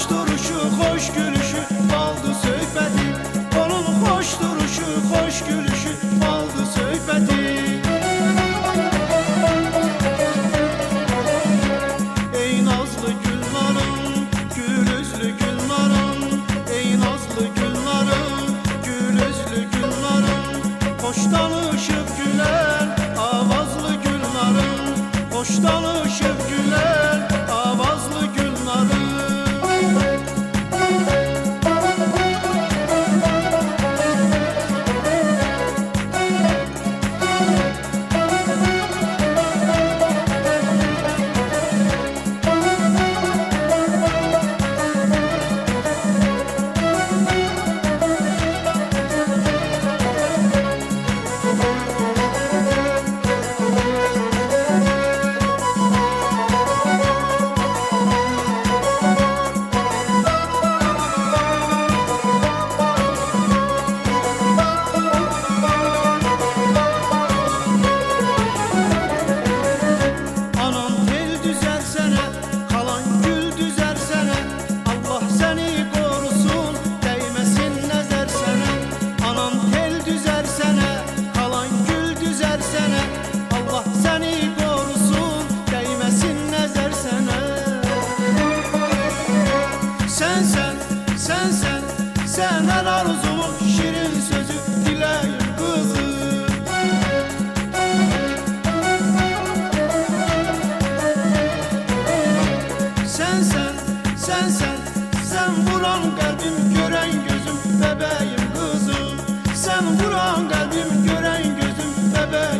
hoş duruşu, hoş gülüşü, baldı söhbəti. Onun hoş duruşu, hoş gülüşü, baldı söhbəti. Ey nazlı güllarım, gül üzlü güllarım. Ey nazlı güllarım, gül üzlü güllarım. Hoş danışıp güler avazlı güllarım. Hoş danışıp güler avazlı güllarım. Sen her arzumun şirin sözü dileyim kızım. Sen vuran kalbim gören gözüm bebeğim kızım. Sen vuran kalbim gören gözüm bebeğim.